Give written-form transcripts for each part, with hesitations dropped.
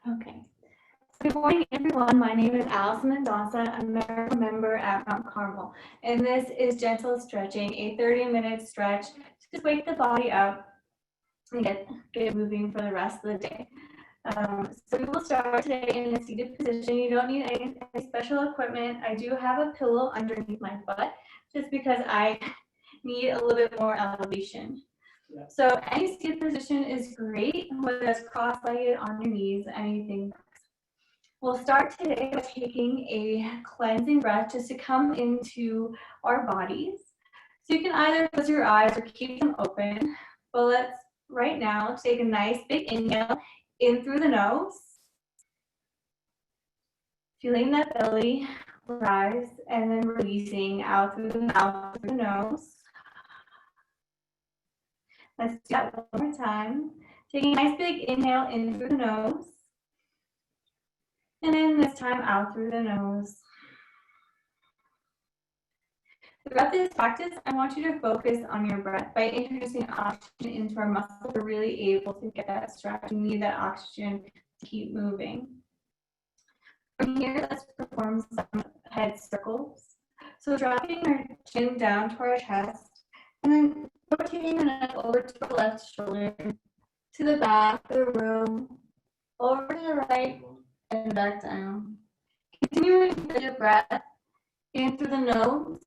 Okay. Good morning, everyone. My name is Allison Mendonça. I'm a member at Mount Carmel, and this is gentle stretching, a 30-minute stretch to just wake the body up and get moving for the rest of the day. So we will start today in a seated position. You don't need any special equipment. I do have a pillow underneath my butt just because I need a little bit more elevation. So any seated position is great, whether it's cross-legged, on your knees, anything. We'll start today by taking a cleansing breath just to come into our bodies. So you can either close your eyes or keep them open, but let's right now take a nice big inhale in through the nose, feeling that belly rise, and then releasing out through the mouth, through the nose. Let's do that one more time. Taking a nice big inhale in through the nose, and then this time out through the nose. Throughout this practice, I want you to focus on your breath by introducing oxygen into our muscles. We're really able to get that stretch. We need that oxygen to keep moving. From here, let's perform some head circles. So dropping our chin down to our chest, and then rotating the neck over to the left shoulder, to the back of the room, over to the right, and back down. Continuing with your breath in through the nose,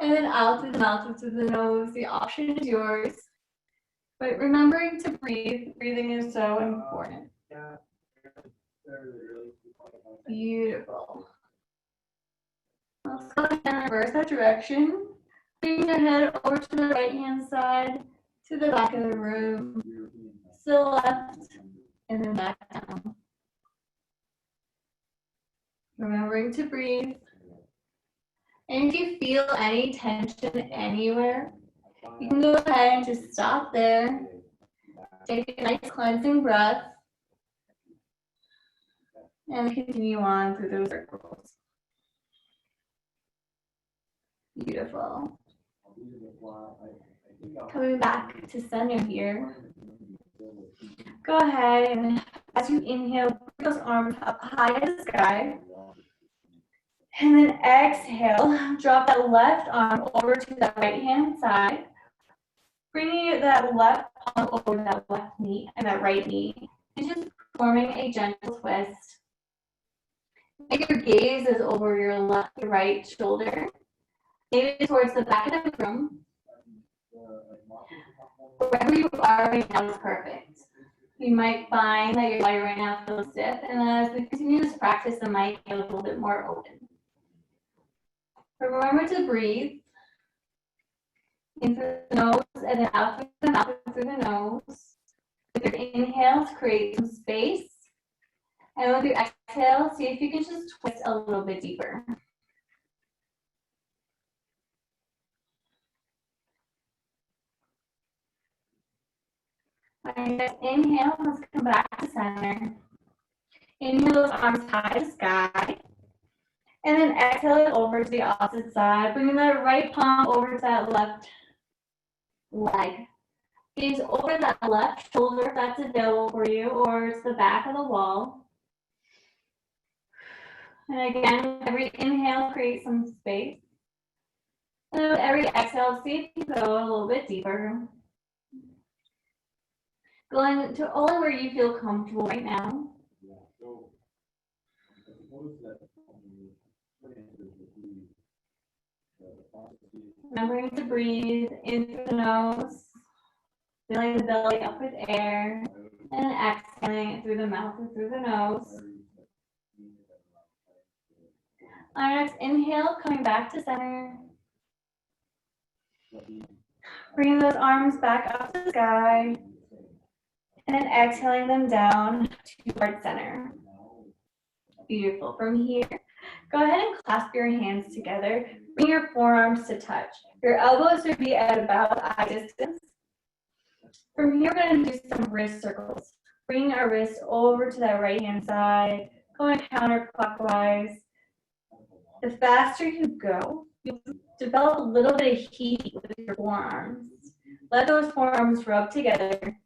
and then out through the mouth and through the nose. The option is yours. But remembering to breathe, breathing is so important. Beautiful. Let's go ahead and reverse that direction. Bring your head over to the right hand side, to the back of the room, to the left, and then back down. Remembering to breathe. And if you feel any tension anywhere, you can go ahead and just stop there. Take a nice cleansing breath. And continue on through those circles. Beautiful. Coming back to center here. Go ahead and as you inhale, bring those arms up high to the sky. And then exhale, drop that left arm over to the right hand side. Bringing that left arm over that left knee and that right knee. And just forming a gentle twist. Make your gaze is over your right shoulder. Maybe towards the back of the room. Wherever you are right now is perfect. You might find that your body right now feels stiff, and as we continue this practice, it might get a little bit more open. But remember to breathe in through the nose and then out through the mouth and through the nose. With your inhale, to create some space. And with your exhale, see if you can just twist a little bit deeper. All right, next inhale, let's come back to center. Inhale those arms high to the sky. And then exhale it over to the opposite side. Bringing that right palm over to that left leg. Gaze over that left shoulder if that's available for you, or it's the back of the wall. And again, every inhale, create some space. And with every exhale, see if you can go a little bit deeper. Going to only where you feel comfortable right now. Remembering to breathe in through the nose, filling the belly up with air, and exhaling it through the mouth and through the nose. On our next inhale, coming back to center. Bringing those arms back up to the sky, and then exhaling them down towards center. Beautiful. From here, go ahead and clasp your hands together. Bring your forearms to touch. Your elbows should be at about eye distance. From here, we're going to do some wrist circles. Bring our wrist over to that right hand side, going counterclockwise. The faster you go, you'll develop a little bit of heat with your forearms. Let those forearms rub together.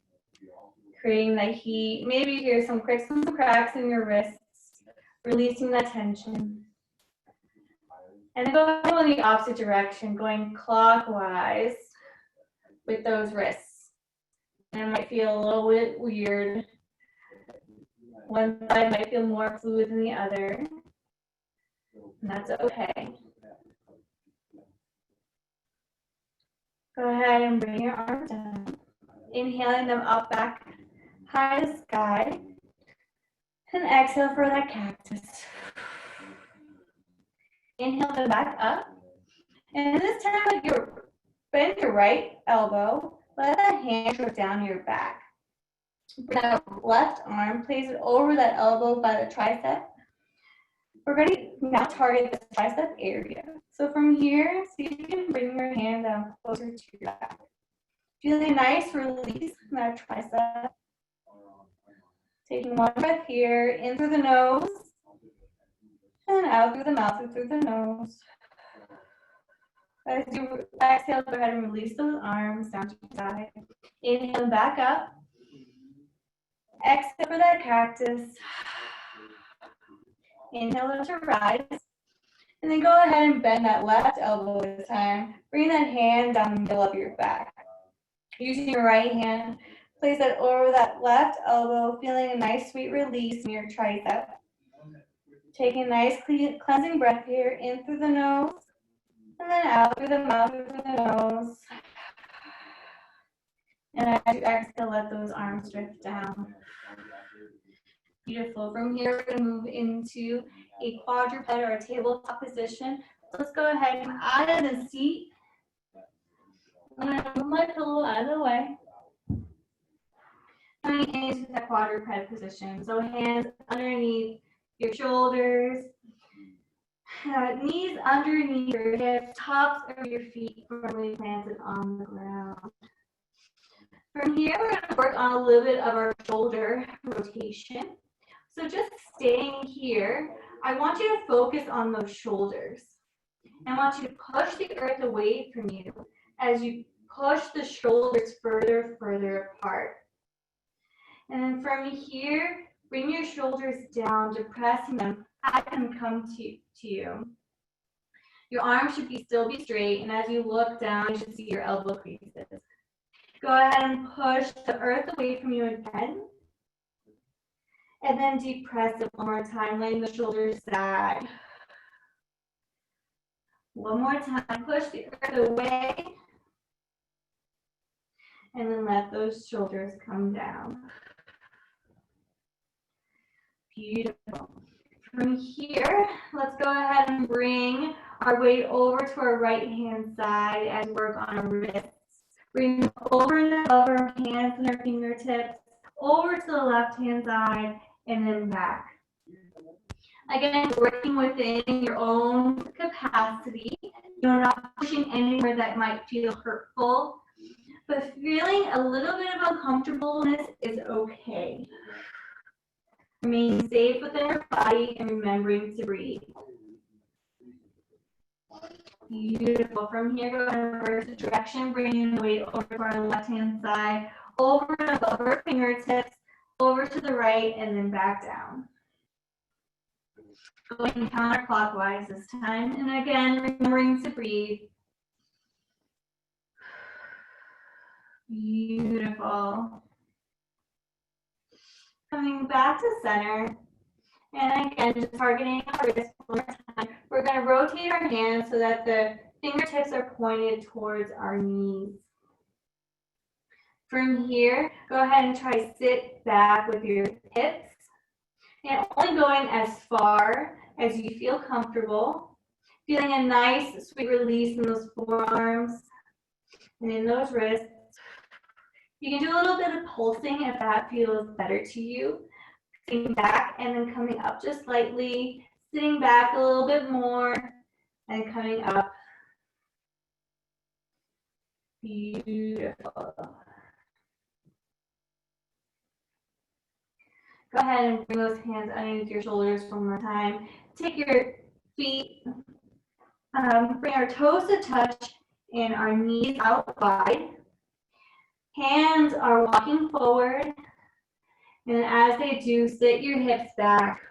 creating that heat. Maybe you hear some cracks and some cracks in your wrists, releasing that tension. And go in the opposite direction, going clockwise with those wrists. And it might feel a little bit weird. One side might feel more fluid than the other. And that's okay. Go ahead and bring your arms down. Inhaling them up back high to the sky. And exhale for that cactus. Inhale them back up. And this time, bend your right elbow. Let that hand go down your back. Bring that left arm, place it over that elbow by the tricep. We're going to now target the tricep area. So from here, see if you can bring your hand down closer to your back. Feel a nice release in that tricep. Taking one breath here, in through the nose, and out through the mouth and through the nose. As you exhale, go ahead and release those arms down to the side. Inhale back up. Exhale for that cactus. Inhale to rise. And then go ahead and bend that left elbow this time. Bring that hand down the middle of your back. Using your right hand, place that over that left elbow, feeling a nice sweet release in your tricep. Taking a nice cleansing breath here, in through the nose, and then out through the mouth, through the nose. And as you exhale, let those arms drift down. Beautiful. From here, we're going to move into a quadruped or a tabletop position. Let's go ahead and out of the seat. I'm going to move my pillow out of the way. Coming into that quadruped position. So hands underneath your shoulders, knees underneath your hips, tops of your feet firmly planted on the ground. From here, we're going to work on a little bit of our shoulder rotation. So just staying here, I want you to focus on those shoulders. I want you to push the earth away from you as you push the shoulders further apart. And then from here, bring your shoulders down, depressing them, have them come to you. Your arms should still be straight, and as you look down, you should see your elbow creases. Go ahead and push the earth away from you again. And then depress it one more time, letting the shoulders sag. One more time, push the earth away. And then let those shoulders come down. Beautiful. From here, let's go ahead and bring our weight over to our right hand side and work on our wrists. Bring them over and above our hands and our fingertips, over to the left hand side, and then back. Again, working within your own capacity. You're not pushing anywhere that might feel hurtful, but feeling a little bit of uncomfortableness is okay. Remain safe within your body and remembering to breathe. Beautiful. From here, go in reverse direction, bringing the weight over to our left-hand side, over and above our fingertips, over to the right, and then back down. Going counterclockwise this time, and again, remembering to breathe. Beautiful. Coming back to center, and again, just targeting our wrist one more time. We're going to rotate our hands so that the fingertips are pointed towards our knees. From here, go ahead and try to sit back with your hips, and only going as far as you feel comfortable. Feeling a nice, sweet release in those forearms and in those wrists. You can do a little bit of pulsing if that feels better to you. Sitting back and then coming up just slightly, sitting back a little bit more, and coming up. Beautiful. Go ahead and bring those hands underneath your shoulders one more time. Take your feet, bring our toes to touch and our knees out wide. Hands are walking forward. And as they do, sit your hips back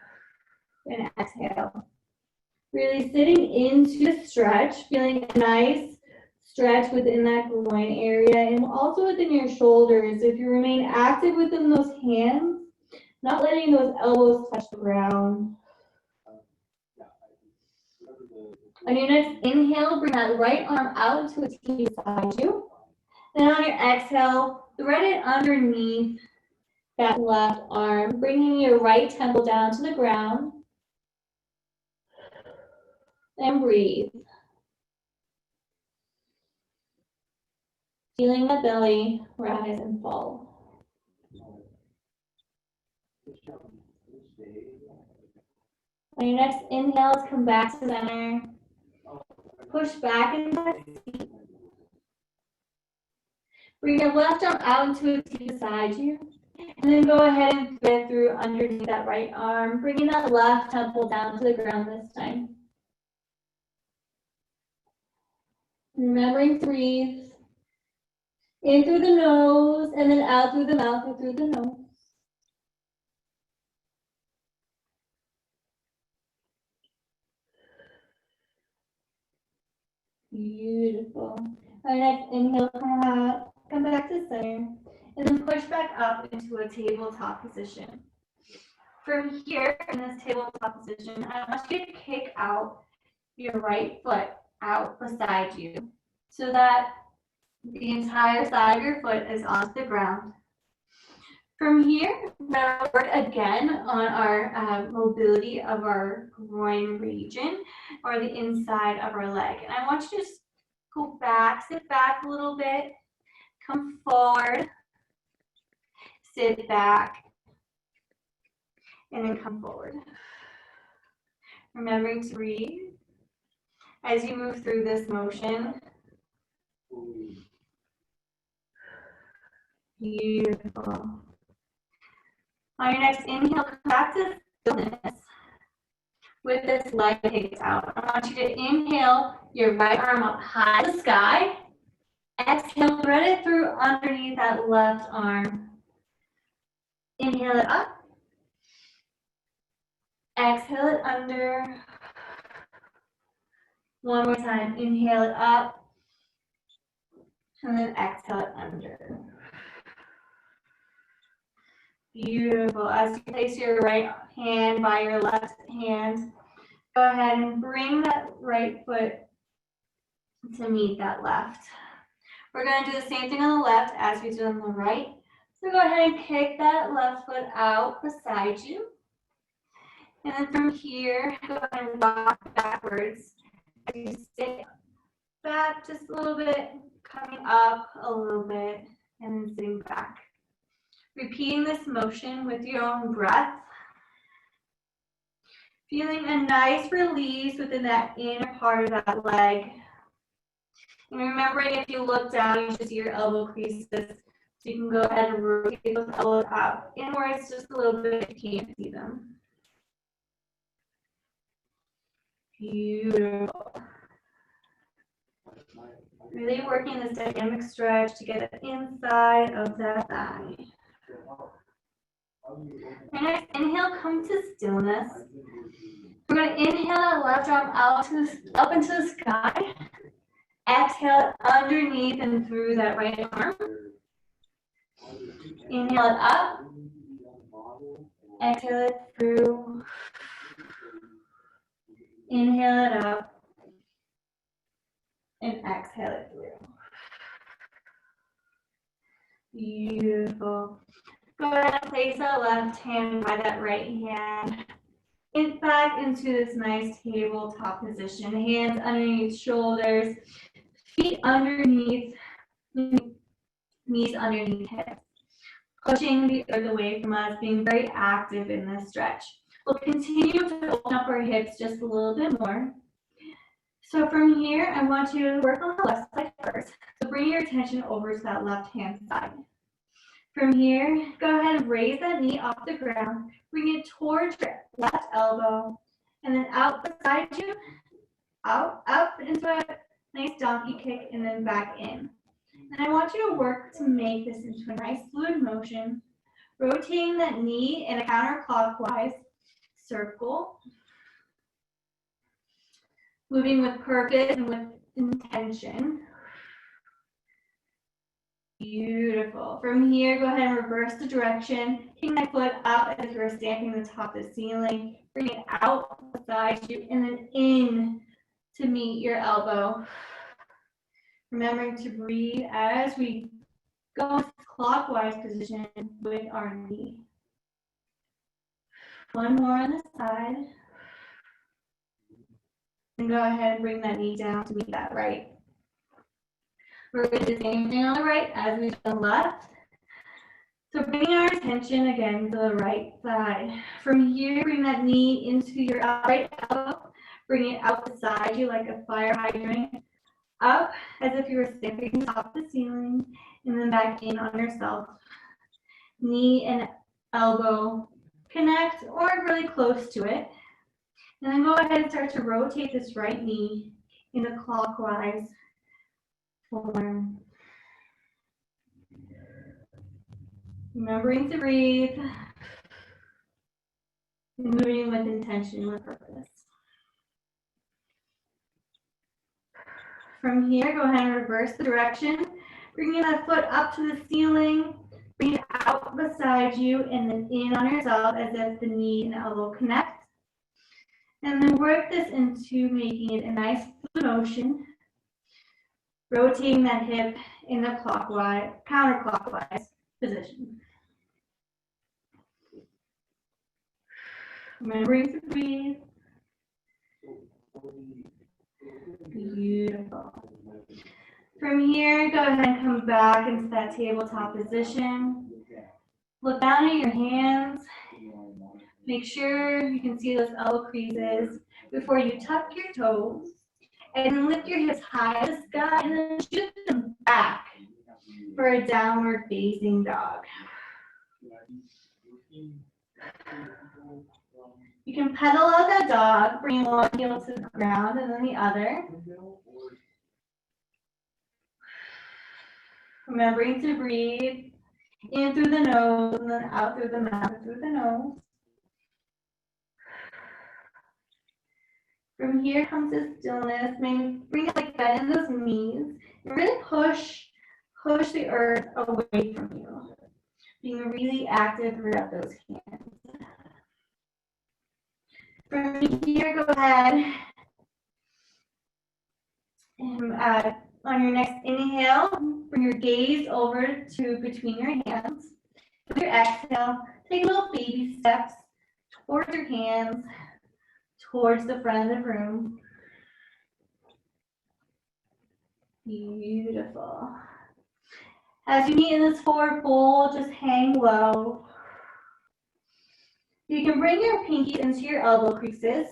and exhale. Really sitting into the stretch, feeling a nice stretch within that groin area and also within your shoulders. If you remain active within those hands, not letting those elbows touch the ground. On your next inhale, bring that right arm out to a T beside you. Then on your exhale, thread it underneath that left arm, bringing your right temple down to the ground. And breathe. Feeling the belly rise and fall. On your next inhale, come back to center. Push back into that seat. Bring your left arm out into a T beside you. And then go ahead and thread through underneath that right arm, bringing that left temple down to the ground this time. Remembering to breathe. In through the nose, and then out through the mouth or through the nose. Beautiful. Our next inhale, come back to center, and then push back up into a tabletop position. From here, in this tabletop position, I want you to kick out your right foot out beside you so that the entire side of your foot is on the ground. From here, we're going to work again on our mobility of our groin region or the inside of our leg. And I want you to just go back, sit back a little bit, come forward, sit back, and then come forward. Remembering to breathe as you move through this motion. Beautiful. On your next inhale, come back to stillness with this leg kicked out. I want you to inhale your right arm up high to the sky. Exhale, thread it through underneath that left arm. Inhale it up. Exhale it under. One more time. Inhale it up. And then exhale it under. Beautiful. As you place your right hand by your left hand, go ahead and bring that right foot to meet that left. We're going to do the same thing on the left as we do on the right. So go ahead and kick that left foot out beside you. And then from here, go ahead and rock backwards. As you sit back just a little bit, coming up a little bit, and then sitting back. Repeating this motion with your own breath. Feeling a nice release within that inner part of that leg. And remembering if you look down, you should see your elbow creases. So you can go ahead and rotate those elbows out inwards just a little bit if you can't see them. Beautiful. Really working this dynamic stretch to get the inside of that thigh. And next, inhale, come to stillness. We're going to inhale that left arm out up into the sky. Exhale it underneath and through that right arm. Inhale it up. Exhale it through. Inhale it up. And exhale it through. Beautiful. Go ahead and place that left hand by that right hand. And back into this nice tabletop position. Hands underneath shoulders. Feet underneath, knees underneath hips. Pushing the earth away from us, being very active in this stretch. We'll continue to open up our hips just a little bit more. So from here, I want you to work on the left side first. So bring your attention over to that left hand side. From here, go ahead and raise that knee off the ground. Bring it towards your left elbow. And then out beside you, out, up into a nice donkey kick, and then back in. And I want you to work to make this into a nice fluid motion Rotating that knee in a counterclockwise circle. Moving with purpose and with intention. Beautiful. From here, go ahead and reverse the direction. Taking that foot up as if you're stamping the top of the ceiling. Bring it out beside you and then in to meet your elbow. Remembering to breathe as we go into clockwise position with our knee. One more on the side. And go ahead and bring that knee down to meet that right. We're going to do the same thing on the right as we do on the left. So bring our attention again to the right side. From here, bring that knee into your right elbow. Bring it out beside you like a fire hydrant. Up as if you were stamping the top of the ceiling. And then back in on yourself. Knee and elbow connect or really close to it. And then go ahead and start to rotate this right knee in a clockwise form. Remembering to breathe. Moving with intention, with purpose. From here, go ahead and reverse the direction. Bringing that foot up to the ceiling. Bring it out beside you and then in on yourself as if the knee and elbow connect. And then work this into making it a nice motion. Rotating that hip in a clockwise, counterclockwise position. Remembering to breathe. Beautiful. From here, go ahead and come back into that tabletop position. Look down at your hands. Make sure you can see those elbow creases before you tuck your toes. And then lift your hips high to the sky and then shoot them back for a downward facing dog. You can pedal out that dog, bring one heel to the ground and then the other. Remembering to breathe in through the nose and then out through the mouth through the nose. From here comes the stillness. Maybe bring it like that in those knees. And really push the earth away from you. Being really active throughout those hands. From here, go ahead and on your next inhale, bring your gaze over to between your hands. With your exhale, take little baby steps towards your hands, towards the front of the room. Beautiful. As you meet in this forward fold, just hang low. You can bring your pinkies into your elbow creases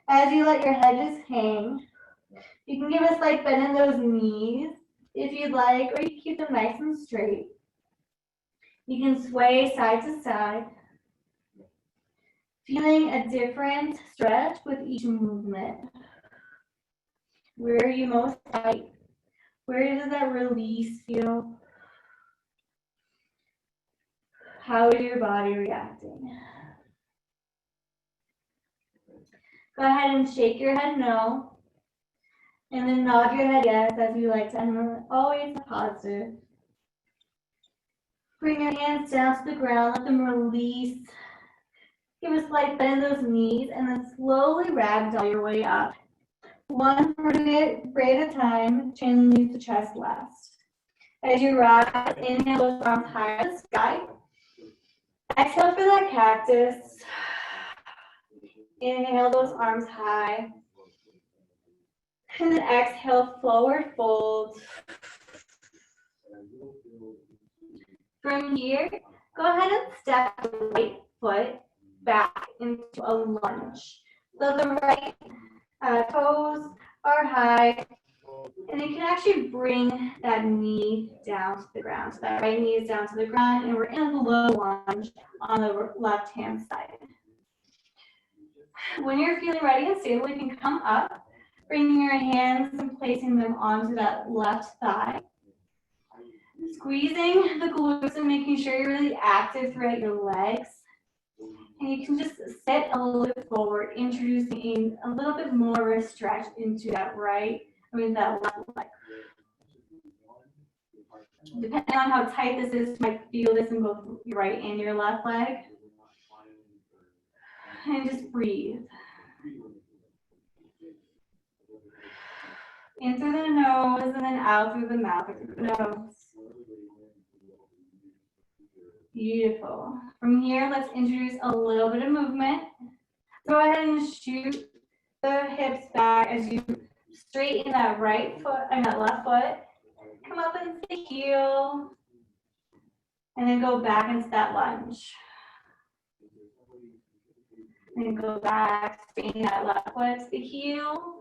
as you let your head just hang. You can give a slight bend in those knees if you'd like, or you can keep them nice and straight. You can sway side to side, feeling a different stretch with each movement. Where are you most tight? Where does that release feel? How is your body reacting? Go ahead and shake your head no, and then nod your head yes as you like to, and always positive. Bring your hands down to the ground, let them release. Give a slight bend in those knees, and then slowly ragdoll your way up. One vertebrae at a time, chin leads the chest last. As you rise, inhale those arms high to the sky. Exhale for that cactus. Inhale those arms high. And then exhale, forward fold. From here, go ahead and step the right foot back into a lunge. So the right toes are high. And you can actually bring that knee down to the ground. So that right knee is down to the ground, and we're in a low lunge on the left-hand side. When you're feeling ready and stable, you can come up, bringing your hands and placing them onto that left thigh. Squeezing the glutes and making sure you're really active throughout your legs. And you can just sit a little bit forward, introducing a little bit more of a stretch into that that left leg. Depending on how tight this is, you might feel this in both your right and your left leg. And just breathe. In through the nose and then out through the mouth or through the nose. Beautiful. From here, let's introduce a little bit of movement. Go ahead and shoot the hips back as you straighten that right foot and that left foot. Come up into the heel. And then go back into that lunge. And go back, straighten that left foot to the heel.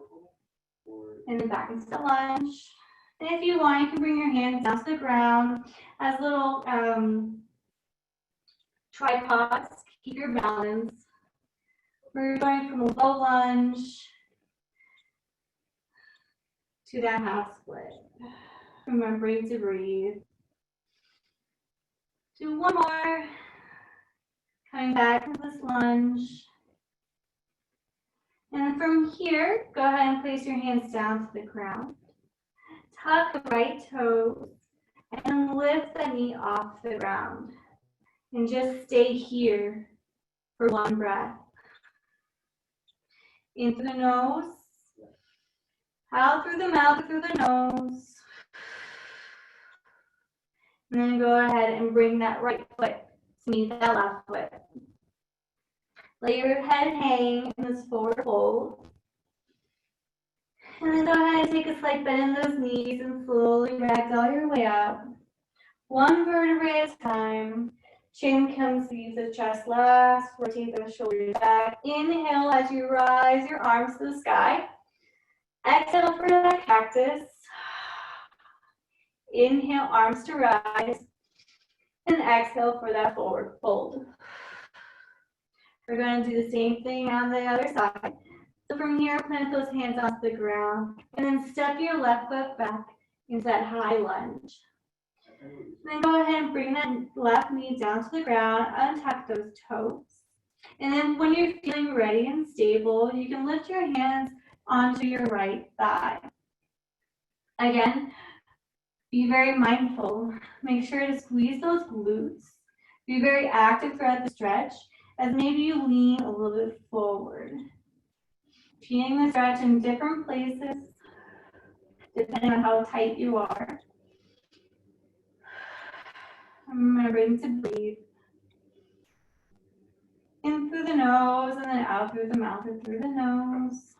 And then back into the lunge. And if you want, you can bring your hands down to the ground as little tripods. Keep your balance. We're going from a low lunge to that half split. Remembering to breathe. Do one more. Coming back to this lunge. And from here, go ahead and place your hands down to the ground. Tuck the right toes and lift the knee off the ground. And just stay here for one breath. In through the nose, out through the mouth, through the nose. And then go ahead and bring that right foot to meet that left foot. Let your head hang in this forward fold. And then go ahead and take a slight bend in those knees and slowly ragdoll your way up. One vertebrae at a time. Chin comes to the chest last. Rotate those shoulders back. Inhale as you rise your arms to the sky. Exhale for that cactus. Inhale, arms to rise. And exhale for that forward fold. We're going to do the same thing on the other side. So from here, plant those hands onto the ground. And then step your left foot back into that high lunge. Then go ahead and bring that left knee down to the ground. Untuck those toes. And then when you're feeling ready and stable, you can lift your hands onto your right thigh. Again, be very mindful. Make sure to squeeze those glutes. Be very active throughout the stretch as maybe you lean a little bit forward. Feeling the stretch in different places, depending on how tight you are. Remembering to breathe. In through the nose and then out through the mouth or through the nose.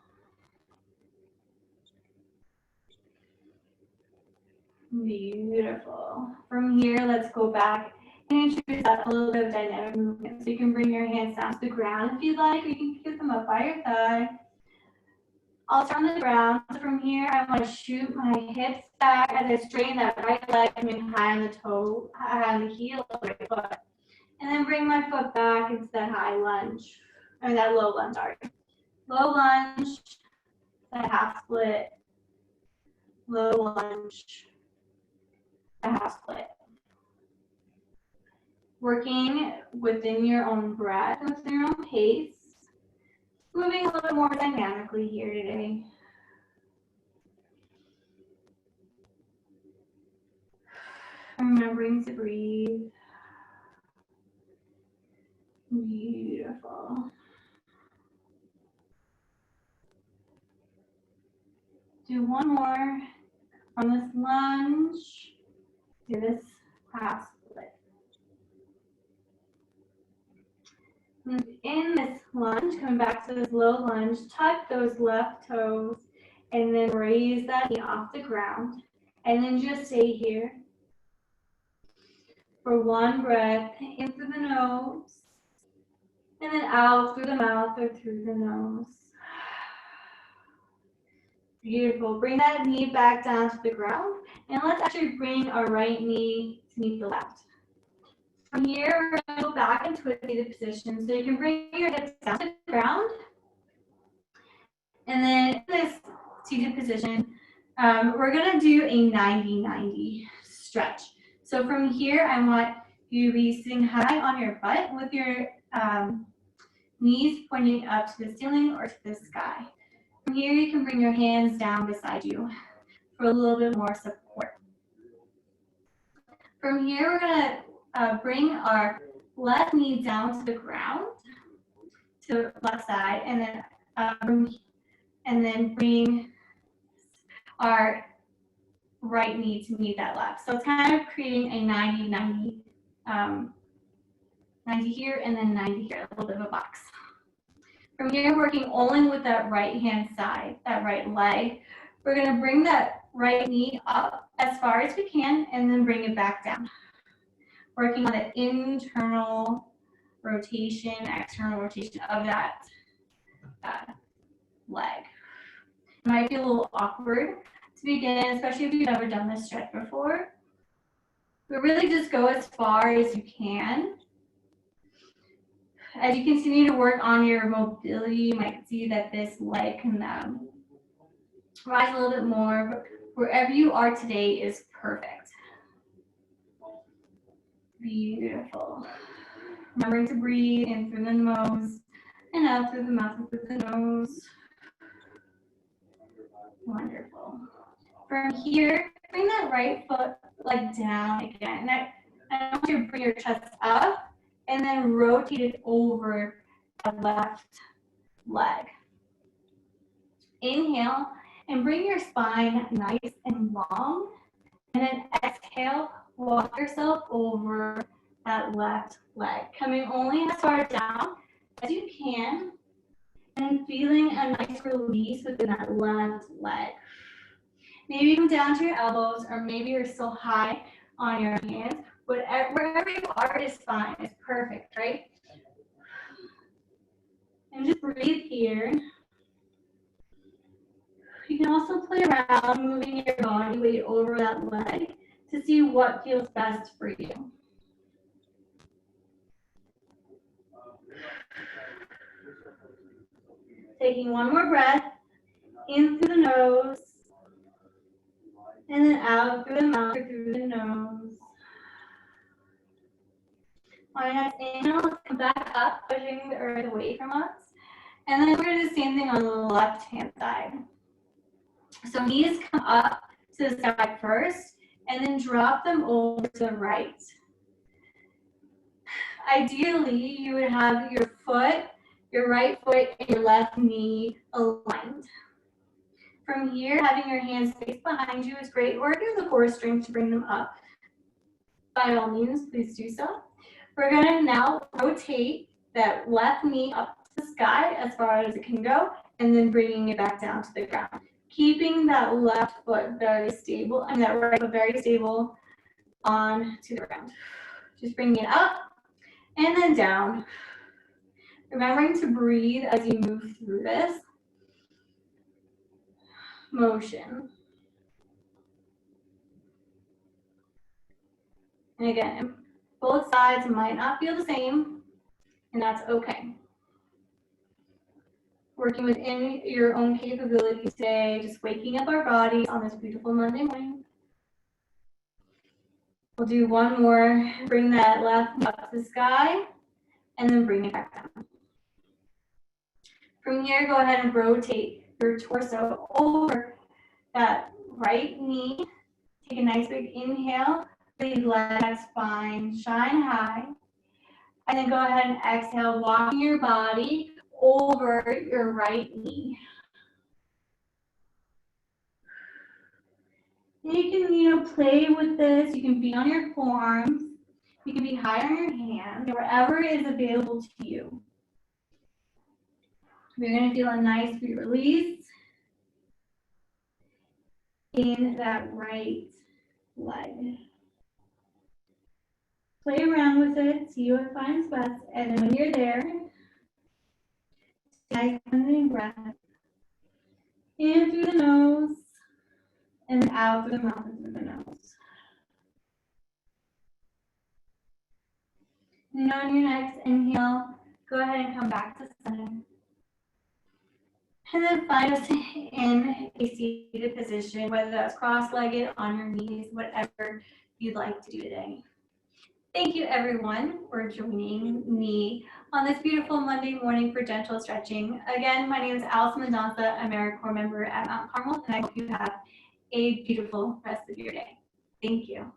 Beautiful. From here, let's go back and introduce a little bit of dynamic movement. So you can bring your hands down to the ground if you'd like, or you can kick them up by your thigh. I'll turn the ground. So from here, I want to shoot my hips back as I straighten that right leg coming high on the toe, high on the heel of the right foot. And then bring my foot back into that high lunge, or that low lunge, sorry. Low lunge, that half split, low lunge, that half split. Working within your own breath, within your own pace. Moving a little bit more dynamically here today. Remembering to breathe. Beautiful. Do one more on this lunge. Do this half split. In this lunge, coming back to this low lunge, tuck those left toes and then raise that knee off the ground. And then just stay here for one breath, in through the nose, and then out through the mouth or through the nose. Beautiful. Bring that knee back down to the ground, and let's actually bring our right knee to meet the left. From here, we're going to go back into a seated position. So you can bring your hips down to the ground. And then in this seated position, we're going to do a 90-90 stretch. So So from here, I want you to be sitting high on your butt with your knees pointing up to the ceiling or to the sky. From here, you can bring your hands down beside you for a little bit more support. From here, we're gonna bring our left knee down to the ground, to the left side, and then bring our right knee to meet that left. So it's kind of creating a 90-90, 90 here and then 90 here, a little bit of a box. From here, working only with that right hand side, that right leg. We're gonna bring that right knee up as far as we can and then bring it back down. Working on the internal rotation, external rotation of that leg. It might be a little awkward to begin, especially if you've never done this stretch before. But really just go as far as you can. As you continue to work on your mobility, you might see that this leg can rise a little bit more. But wherever you are today is perfect. Beautiful. Remembering to breathe in through the nose and out through the mouth and through the nose. Wonderful. From here, bring that right foot leg down again. I want you to bring your chest up and then rotate it over the left leg. Inhale and bring your spine nice and long. And then exhale, walk yourself over that left leg. Coming only as far down as you can and feeling a nice release within that left leg. Maybe come down to your elbows, or maybe you're still high on your hands. Wherever you are is fine. It's perfect, right? And just breathe here. You can also play around, moving your body weight over that leg to see what feels best for you. Taking one more breath, in through the nose, and then out through the mouth or through the nose. On your next inhale, let's come back up, pushing the earth away from us. And then we're going to do the same thing on the left-hand side. So knees come up to the side first, and then drop them over to the right. Ideally, you would have your right foot and your left knee aligned. From here, having your hands face behind you is great, or use the core strength to bring them up. By all means, please do so. We're going to now rotate that left knee up to the sky as far as it can go, and then bringing it back down to the ground. Keeping that left foot very stable, and that right foot very stable onto the ground. Just bringing it up and then down. Remembering to breathe as you move through this motion. And again, both sides might not feel the same, and that's okay. Working within your own capability today, just waking up our bodies on this beautiful Monday morning. We'll do one more. Bring that left knee up to the sky, and then bring it back down. From here, go ahead and rotate your torso over that right knee. Take a nice big inhale. Please let that spine shine high. And then go ahead and exhale, walking your body over your right knee. And you can, play with this. You can be on your forearms. You can be high on your hands, wherever is available to you. We're going to feel a nice release in that right leg. Play around with it, see what finds best, and then when you're there, nice cleansing breath. In through the nose, and out through the mouth and through the nose. And on your next inhale, go ahead and come back to center. And then find us in a seated position, whether that's cross-legged, on your knees, whatever you'd like to do today. Thank you everyone for joining me on this beautiful Monday morning for gentle stretching. Again, my name is Alice Mendonça, AmeriCorps member at Mount Carmel, and I hope you have a beautiful rest of your day. Thank you.